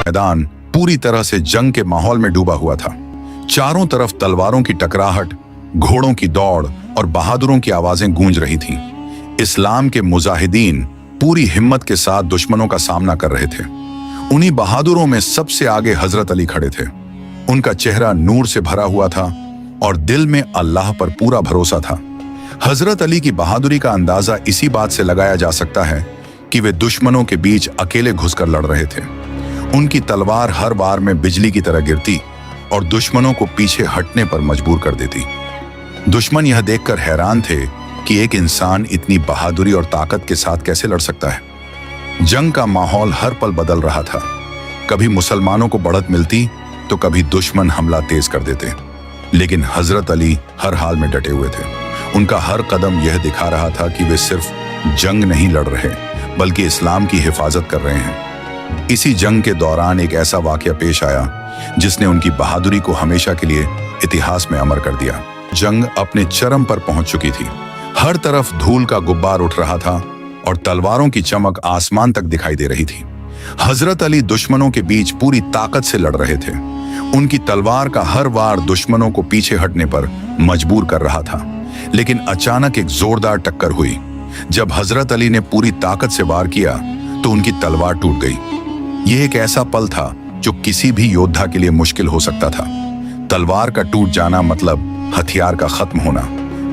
मैदान पूरी तरह से जंग के माहौल में डूबा हुआ था। चारों तरफ तलवारों की टकराहट, घोड़ों की दौड़ और बहादुरों की आवाजें गूंज रही थीं। इस्लाम के मुजाहिदीन पूरी हिम्मत के साथ दुश्मनों का सामना कर रहे थे। उन्हीं बहादुरों में सबसे आगे हजरत अली खड़े थे। उनका चेहरा नूर से भरा हुआ था और दिल में अल्लाह पर पूरा भरोसा था। हजरत अली की बहादुरी का अंदाजा इसी बात से लगाया जा सकता है कि वे दुश्मनों के बीच अकेले घुसकर लड़ रहे थे। उनकी तलवार हर बार में बिजली की तरह गिरती और दुश्मनों को पीछे हटने पर मजबूर कर देती। दुश्मन यह देखकर हैरान थे कि एक इंसान इतनी बहादुरी और ताकत के साथ कैसे लड़ सकता है। जंग का माहौल हर पल बदल रहा था। कभी मुसलमानों को बढ़त मिलती तो कभी दुश्मन हमला तेज कर देते, लेकिन हजरत अली हर हाल में डटे हुए थे। उनका हर कदम यह दिखा रहा था कि वे सिर्फ जंग नहीं लड़ रहे बल्कि इस्लाम की हिफाजत कर रहे हैं। इसी जंग के दौरान एक ऐसा वाकया पेश आया जिसने उनकी बहादुरी को हमेशा के लिए इतिहास में अमर कर दिया। जंग अपने चरम पर पहुंच चुकी थी। हर तरफ धूल का गुब्बार उठ रहा था और तलवारों की चमक आसमान तक दिखाई दे रही थी। हजरत अली दुश्मनों के बीच पूरी ताकत से लड़ रहे थे। उनकी तलवार का हर वार दुश्मनों को पीछे हटने पर मजबूर कर रहा था। लेकिन अचानक एक जोरदार टक्कर हुई। जब हजरत अली ने पूरी ताकत से वार किया तो उनकी तलवार टूट गई। यह एक ऐसा पल था जो किसी भी योद्धा के लिए मुश्किल हो सकता था। तलवार का टूट जाना मतलब हथियार का खत्म होना,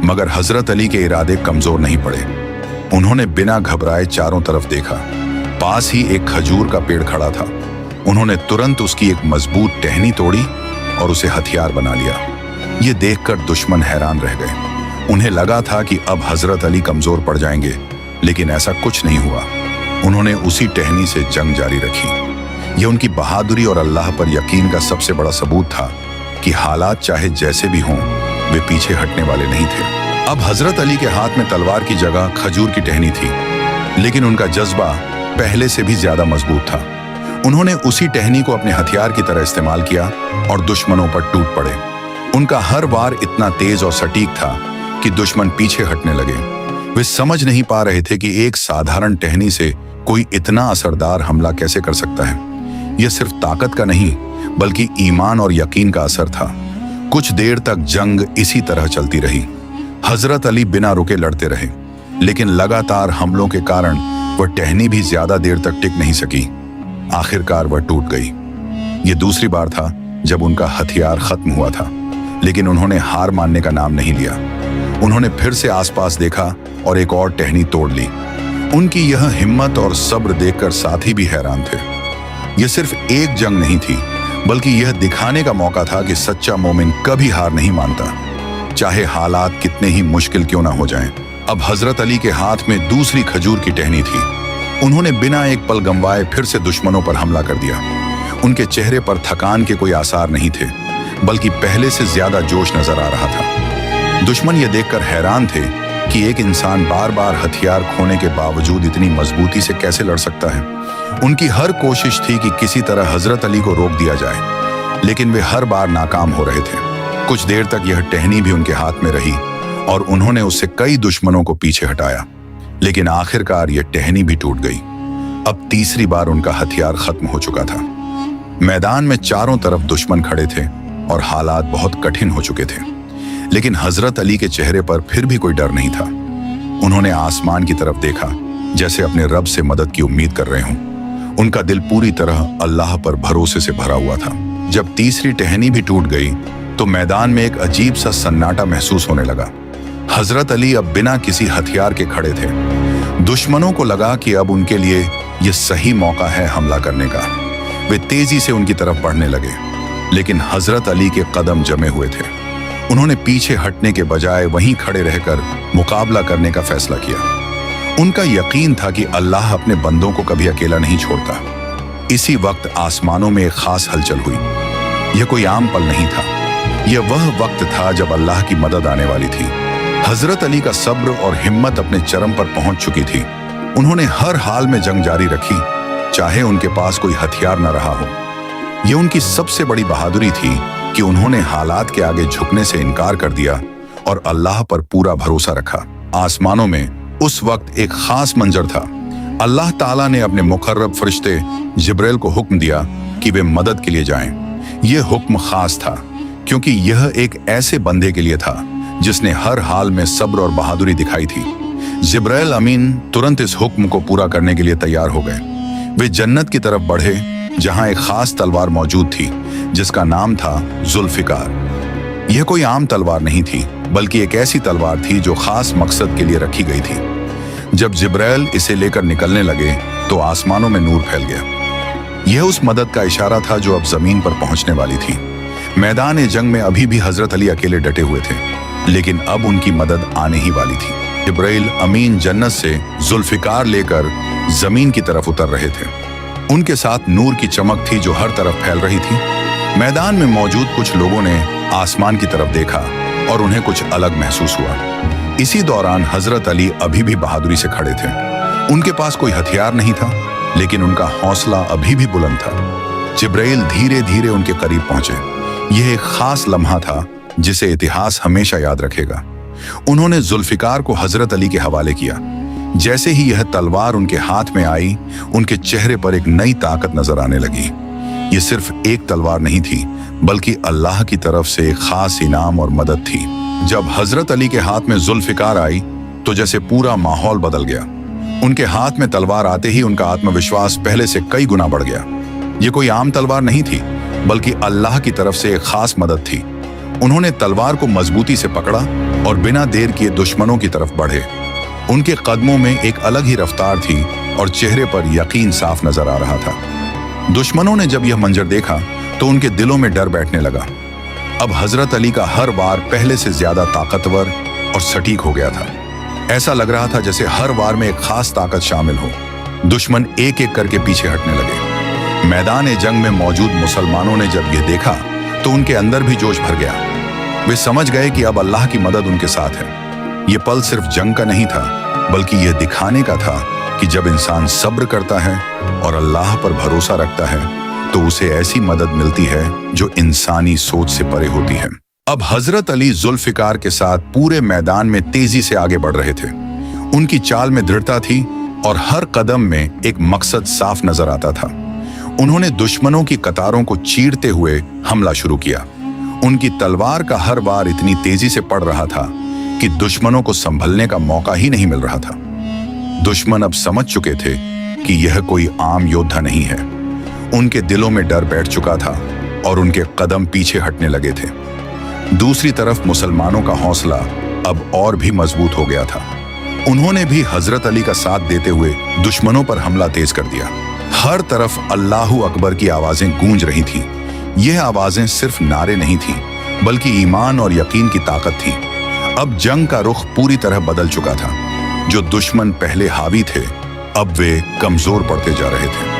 मगर हजरत अली के इरादे कमजोर नहीं पड़े। उन्होंने बिना घबराए चारों तरफ देखा। पास ही एक खजूर का पेड़ खड़ा था। उन्होंने तुरंत उसकी एक मजबूत टहनी तोड़ी और उसे हथियार बना लिया। ये देखकर दुश्मन हैरान रह गए। उन्हें लगा था कि अब हजरत अली कमजोर पड़ जाएंगे, लेकिन ऐसा कुछ नहीं हुआ। उन्होंने उसी टहनी से जंग जारी रखी। यह उनकी बहादुरी और अल्लाह पर यकीन का सबसे बड़ा सबूत था कि हालात चाहे जैसे भी हों, वे पीछे हटने वाले नहीं थे। अब हजरत अली के हाथ में तलवार की जगह खजूर की टहनी थी, लेकिन उनका जज्बा पहले से भी ज्यादा मजबूत था। उन्होंने उसी टहनी को अपने हथियार की तरह इस्तेमाल किया और दुश्मनों पर टूट पड़े। उनका हर वार इतना तेज और सटीक था कि दुश्मन पीछे हटने लगे। वे समझ नहीं पा रहे थे कि एक साधारण टहनी से कोई इतना असरदार हमला कैसे कर सकता है। यह सिर्फ ताकत का नहीं बल्कि ईमान और यकीन का असर था। कुछ देर तक जंग इसी तरह चलती रही। हजरत अली बिना रुके लड़ते रहे, लेकिन लगातार हमलों के कारण वह टहनी भी ज्यादा देर तक टिक नहीं सकी। आखिरकार वह टूट गई। यह दूसरी बार था जब उनका हथियार खत्म हुआ था, लेकिन उन्होंने हार मानने का नाम नहीं लिया। उन्होंने फिर से आसपास देखा और एक और टहनी तोड़ ली। उनकी यह हिम्मत और सब्र देखकर साथी भी हैरान थे। यह सिर्फ एक जंग नहीं थी, बल्कि यह दिखाने का मौका था कि सच्चा मोमिन कभी हार नहीं मानता, चाहे हालात कितने ही मुश्किल क्यों ना हो जाएं। अब हजरत अली के हाथ में दूसरी खजूर की टहनी थी। उन्होंने बिना एक पल गंवाए फिर से दुश्मनों पर हमला कर दिया। उनके चेहरे पर थकान के कोई आसार नहीं थे, बल्कि पहले से ज्यादा जोश नजर आ रहा था। दुश्मन ये देखकर हैरान थे कि एक इंसान बार बार हथियार खोने के बावजूद इतनी मजबूती से कैसे लड़ सकता है। उनकी हर कोशिश थी कि किसी तरह हजरत अली को रोक दिया जाए, लेकिन वे हर बार नाकाम हो रहे थे। कुछ देर तक यह टहनी भी उनके हाथ में रही और उन्होंने उससे कई दुश्मनों को पीछे हटाया, लेकिन आखिरकार यह टहनी भी टूट गई। अब तीसरी बार उनका हथियार खत्म हो चुका था। मैदान में चारों तरफ दुश्मन खड़े थे और हालात बहुत कठिन हो चुके थे, लेकिन हजरत अली के चेहरे पर फिर भी कोई डर नहीं था। उन्होंने आसमान की तरफ देखा, जैसे अपने रब से मदद की उम्मीद कर रहे हों। उनका दिल पूरी तरह अल्लाह पर भरोसे से भरा हुआ था। जब तीसरी टहनी भी टूट गई तो मैदान में एक अजीब सा सन्नाटा महसूस होने लगा। हजरत अली अब बिना किसी हथियार के खड़े थे। दुश्मनों को लगा कि अब उनके लिए यह सही मौका है हमला करने का। वे तेजी से उनकी तरफ बढ़ने लगे, लेकिन हजरत अली के कदम जमे हुए थे। उन्होंने पीछे हटने के बजाय वहीं खड़े रहकर मुकाबला करने का फैसला किया। उनका यकीन था कि अल्लाह अपने बंदों को कभी अकेला नहीं छोड़ता। इसी वक्त आसमानों में एक खास हलचल हुई। यह कोई आम पल नहीं था, यह वह वक्त था जब अल्लाह की मदद आने वाली थी। हजरत अली का सब्र और हिम्मत अपने चरम पर पहुंच चुकी थी। उन्होंने हर हाल में जंग जारी रखी, चाहे उनके पास कोई हथियार न रहा हो। यह उनकी सबसे बड़ी बहादुरी थी कि उन्होंने हालात के आगे झुकने से इनकार कर दिया और अल्लाह पर पूरा भरोसा रखा। आसमानों में उस वक्त एक खास मंजर था। अल्लाह ताला ने अपने मुकर्रब फरिश्ते जिब्राइल को हुक्म दिया कि वे मदद के लिए जाएं। यह हुक्म खास था क्योंकि यह एक ऐसे बंदे के लिए था जिसने हर हाल में सब्र और बहादुरी दिखाई थी। जिब्राइल अमीन तुरंत इस हुक्म को पूरा करने के लिए तैयार हो गए। वे जन्नत की तरफ बढ़े जहां एक खास तलवार मौजूद थी जिसका नाम था जुल्फिकार। यह कोई आम तलवार नहीं थी बल्कि एक ऐसी तलवार थी जो खास मकसद के लिए रखी गई थी। जब जिब्राइल इसे लेकर निकलने लगे तो आसमानों में नूर फैल गया। यह उस मदद का इशारा था जो अब जमीन पर पहुंचने वाली थी। मैदान जंग में अभी भी हजरत अली अकेले डटे हुए थे, लेकिन अब उनकी मदद आने ही वाली थी। जिब्राइल अमीन जन्नत से जुल्फिकार लेकर जमीन की तरफ उतर रहे थे। उनके साथ नूर की चमक थी जो हर तरफ फैल रही थी। मैदान में मौजूद कुछ लोगों ने आसमान की तरफ देखा और उन्हें कुछ अलग महसूस हुआ। इसी दौरान हजरत अली अभी भी बहादुरी से खड़े थे। उनके पास कोई हथियार नहीं था, लेकिन उनका हौसला अभी भी बुलंद था। जिब्राइल धीरे धीरे उनके करीब पहुंचे। यह एक खास लम्हा था जिसे इतिहास हमेशा याद रखेगा। उन्होंने जुल्फिकार को हजरत अली के हवाले किया। जैसे ही यह तलवार उनके हाथ में आई, उनके चेहरे पर एक नई ताकत नजर आने लगी। ये सिर्फ एक तलवार नहीं थी, बल्कि अल्लाह की तरफ से एक खास इनाम और मदद थी। जब हजरत अली के हाथ में जुल्फिकार आई तो जैसे पूरा माहौल बदल गया। उनके हाथ में तलवार आते ही उनका आत्मविश्वास पहले से कई गुना बढ़ गया। ये कोई आम तलवार नहीं थी, बल्कि अल्लाह की तरफ से एक खास मदद थी। उन्होंने तलवार को मजबूती से पकड़ा और बिना देर किए दुश्मनों की तरफ बढ़े। उनके कदमों में एक अलग ही रफ्तार थी और चेहरे पर यकीन साफ नजर आ रहा था। दुश्मनों ने जब यह मंजर देखा तो उनके दिलों में डर बैठने लगा। अब हजरत अली का हर वार पहले से ज्यादा ताकतवर और सटीक हो गया था। ऐसा लग रहा था जैसे हर वार में एक खास ताकत शामिल हो। दुश्मन एक एक करके पीछे हटने लगे। मैदान जंग में मौजूद मुसलमानों ने जब यह देखा तो उनके अंदर भी जोश भर गया। वे समझ गए कि अब अल्लाह की मदद उनके साथ है। ये पल सिर्फ जंग का नहीं था, बल्कि यह दिखाने का था कि जब इंसान सब्र करता है और अल्लाह पर भरोसा रखता है तो उसे ऐसी मदद मिलती है जो इंसानी सोच से परे होती है। अब हजरत अली जुल्फिकार के साथ पूरे मैदान में तेजी से आगे बढ़ रहे थे। उनकी चाल में दृढ़ता थी और हर कदम में एक मकसद साफ नजर आता था। उन्होंने दुश्मनों की कतारों को चीरते हुए हमला शुरू किया। उनकी तलवार का हर वार इतनी तेजी से पड़ रहा था कि दुश्मनों को संभलने का मौका ही नहीं मिल रहा था। दुश्मन अब समझ चुके थे कि यह कोई आम योद्धा नहीं है। उनके दिलों में डर बैठ चुका था और उनके कदम पीछे हटने लगे थे। दूसरी तरफ मुसलमानों का हौसला अब और भी मजबूत हो गया था। उन्होंने भी हजरत अली का साथ देते हुए दुश्मनों पर हमला तेज कर दिया। हर तरफ अल्लाहू अकबर की आवाजें गूंज रही थीं। यह आवाजें सिर्फ नारे नहीं थीं, बल्कि ईमान और यकीन की ताकत थी। अब जंग का रुख पूरी तरह बदल चुका था। जो दुश्मन पहले हावी थे, अब वे कमजोर पड़ते जा रहे थे।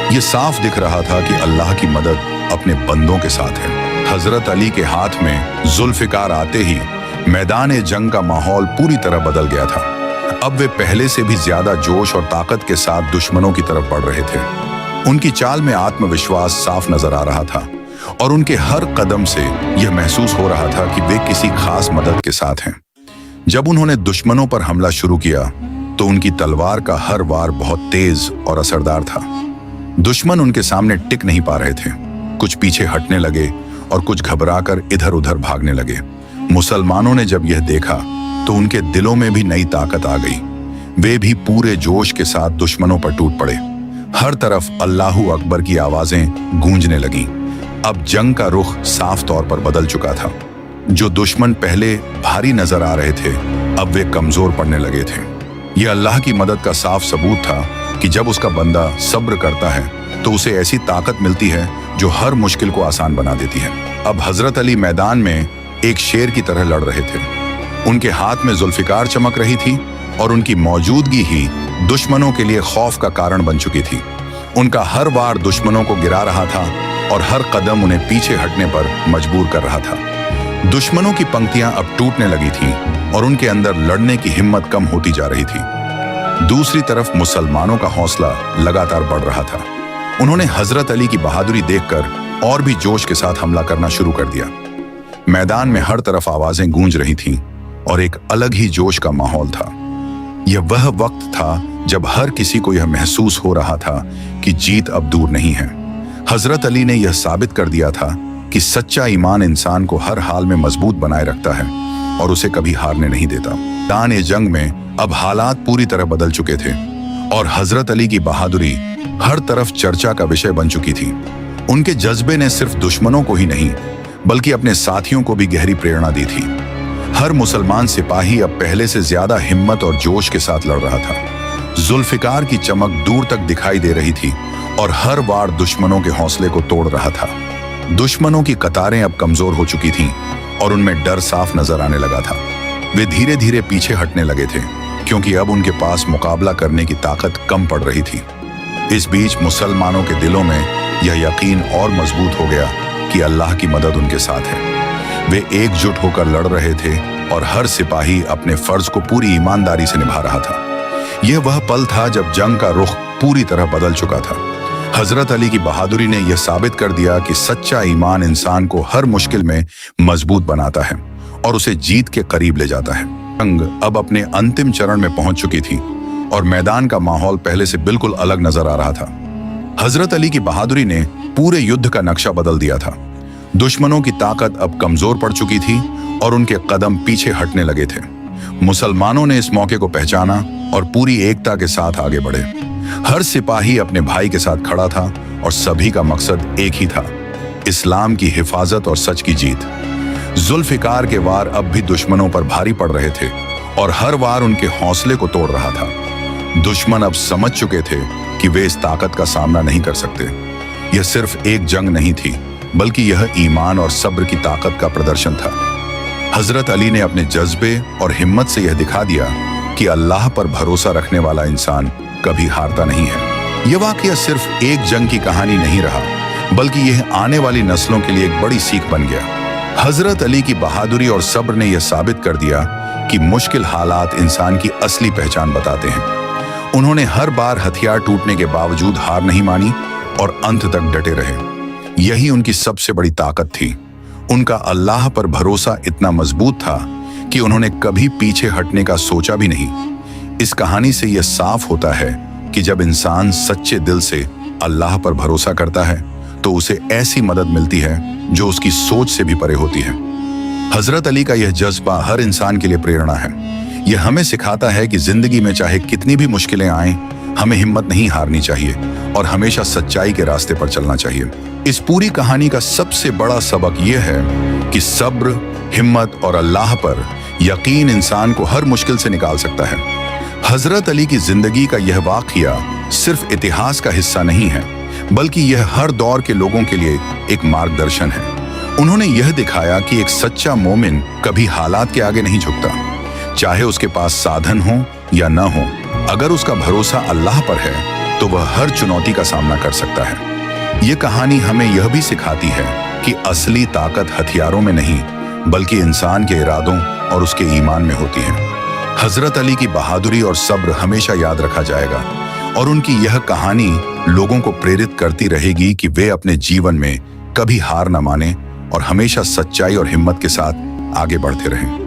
ये साफ दिख रहा था कि अल्लाह की मदद अपने बंदों के साथ है। हजरत अली के हाथ में जुल्फिकार आते ही मैदान जंग का माहौल पूरी तरह बदल गया था। अब वे पहले से भी ज्यादा जोश और ताकत के साथ दुश्मनों की तरफ बढ़ रहे थे। उनकी चाल में आत्मविश्वास साफ नजर आ रहा था और उनके हर कदम से यह महसूस हो रहा था कि वे किसी खास मदद के साथ हैं। जब उन्होंने दुश्मनों पर हमला शुरू किया तो उनकी तलवार का हर वार बहुत तेज और असरदार था। दुश्मन उनके सामने टिक नहीं पा रहे थे। कुछ पीछे हटने लगे और कुछ घबराकर इधर उधर भागने लगे। मुसलमानों ने जब यह देखा तो उनके दिलों में भी नई ताकत आ गई। वे भी पूरे जोश के साथ दुश्मनों पर टूट पड़े। हर तरफ अल्लाहू अकबर की आवाजें गूंजने लगीं। अब जंग का रुख साफ तौर पर बदल चुका था। जो दुश्मन पहले भारी नजर आ रहे थे, अब वे कमजोर पड़ने लगे थे। यह अल्लाह की मदद का साफ सबूत था कि जब उसका बंदा सब्र करता है तो उसे ऐसी ताकत मिलती है जो हर मुश्किल को आसान बना देती है। अब हजरत अली मैदान में एक शेर की तरह लड़ रहे थे। उनके हाथ में जुल्फिकार चमक रही थी और उनकी मौजूदगी ही दुश्मनों के लिए खौफ का कारण बन चुकी थी। उनका हर वार दुश्मनों को गिरा रहा था और हर कदम उन्हें पीछे हटने पर मजबूर कर रहा था। दुश्मनों की पंक्तियां अब टूटने लगी थीं और उनके अंदर लड़ने की हिम्मत कम होती जा रही थी। दूसरी तरफ मुसलमानों का हौसला लगातार बढ़ रहा था। उन्होंने हजरत अली की बहादुरी देखकर और भी जोश के साथ हमला करना शुरू कर दिया। मैदान में हर तरफ आवाजें गूंज रही थीं और एक अलग ही जोश का माहौल था। यह वह वक्त था जब हर किसी को यह महसूस हो रहा था कि जीत अब दूर नहीं है। हजरत अली ने यह साबित कर दिया था कि सच्चा ईमान इंसान को हर हाल में मजबूत बनाए रखता है और उसे कभी हारने नहीं देता। मैदान जंग में अब हालात पूरी तरह बदल चुके थे और हजरत अली की बहादुरी हर तरफ चर्चा का विषय बन चुकी थी। उनके जज्बे ने सिर्फ दुश्मनों को ही नहीं बल्कि अपने साथियों को भी गहरी प्रेरणा दी थी। हर मुसलमान सिपाही अब पहले से ज्यादा हिम्मत और जोश के साथ लड़ रहा था। जुल्फिकार की चमक दूर तक दिखाई दे रही थी और हर वार दुश्मनों के हौसले को तोड़ रहा था। दुश्मनों की कतारें अब कमजोर हो चुकी थीं और उनमें डर साफ नजर आने लगा था। वे धीरे धीरे पीछे हटने लगे थे क्योंकि अब उनके पास मुकाबला करने की ताकत कम पड़ रही थी। इस बीच मुसलमानों के दिलों में यह यकीन और मजबूत हो गया कि अल्लाह की मदद उनके साथ है। वे एकजुट होकर लड़ रहे थे और हर सिपाही अपने फर्ज को पूरी ईमानदारी से निभा रहा था। यह वह पल था जब जंग का रुख पूरी तरह बदल चुका था। हजरत अली की बहादुरी ने यह साबित कर दिया कि सच्चा ईमान इंसान को हर मुश्किल में मजबूत बनाता है और उसे जीत के करीब ले जाता है। जंग अब अपने अंतिम चरण में पहुंच चुकी थी और मैदान का माहौल पहले से बिल्कुल अलग नजर आ रहा था। हजरत अली की बहादुरी ने पूरे युद्ध का नक्शा बदल दिया था। दुश्मनों की ताकत अब कमजोर पड़ चुकी थी और उनके कदम पीछे हटने लगे थे। मुसलमानों ने इस मौके को पहचाना और पूरी एकता के साथ आगे बढ़े। हर सिपाही अपने भाई के साथ खड़ा था और सभी का मकसद एक ही था, इस्लाम की हिफाजत और सच की जीत। जुल्फिकार के वार अब भी दुश्मनों पर भारी पड़ रहे थे और हर वार उनके हौसले को तोड़ रहा था। दुश्मन अब समझ चुके थे कि वे इस ताकत का सामना नहीं कर सकते। यह सिर्फ एक जंग नहीं थी बल्कि यह ईमान और सब्र की ताकत का प्रदर्शन था। हजरत अली ने अपने जज्बे और हिम्मत से यह दिखा दिया कि अल्लाह पर भरोसा रखने वाला इंसान कभी हारता नहीं है। यह वाकया सिर्फ एक जंग की कहानी नहीं रहा बल्कि यह आने वाली नस्लों के लिए एक बड़ी सीख बन गया। हजरत अली की बहादुरी और सब्र ने यह साबित कर दिया कि मुश्किल हालात इंसान की असली पहचान बताते हैं। उन्होंने हर बार हथियार टूटने के बावजूद हार नहीं मानी और अंत तक डटे रहे। यही उनकी सबसे बड़ी ताकत थी। उनका अल्लाह पर भरोसा इतना मजबूत था कि उन्होंने कभी पीछे हटने का सोचा भी नहीं। इस कहानी से यह साफ होता है कि जब इंसान सच्चे दिल से अल्लाह पर भरोसा करता है तो उसे ऐसी मदद मिलती है जो उसकी सोच से भी परे होती है। हजरत अली का यह जज्बा हर इंसान के लिए प्रेरणा है। यह हमें सिखाता है कि जिंदगी में चाहे कितनी भी मुश्किलें आएं, हमें हिम्मत नहीं हारनी चाहिए और हमेशा सच्चाई के रास्ते पर चलना चाहिए। इस पूरी कहानी का सबसे बड़ा सबक यह है कि सब्र, हिम्मत और अल्लाह पर यकीन इंसान को हर मुश्किल से निकाल सकता है। हजरत अली की जिंदगी का यह वाकया सिर्फ इतिहास का हिस्सा नहीं है बल्कि यह हर दौर के लोगों के लिए एक मार्गदर्शन है। उन्होंने यह दिखाया कि एक सच्चा मोमिन कभी हालात के आगे नहीं झुकता, चाहे उसके पास साधन हो या न हो। अगर उसका भरोसा अल्लाह पर है तो वह हर चुनौती का सामना कर सकता है। ये कहानी हमें यह भी सिखाती है कि असली ताकत हथियारों में नहीं बल्कि इंसान के इरादों और उसके ईमान में होती है। हजरत अली की बहादुरी और सब्र हमेशा याद रखा जाएगा और उनकी यह कहानी लोगों को प्रेरित करती रहेगी कि वे अपने जीवन में कभी हार न माने और हमेशा सच्चाई और हिम्मत के साथ आगे बढ़ते रहें।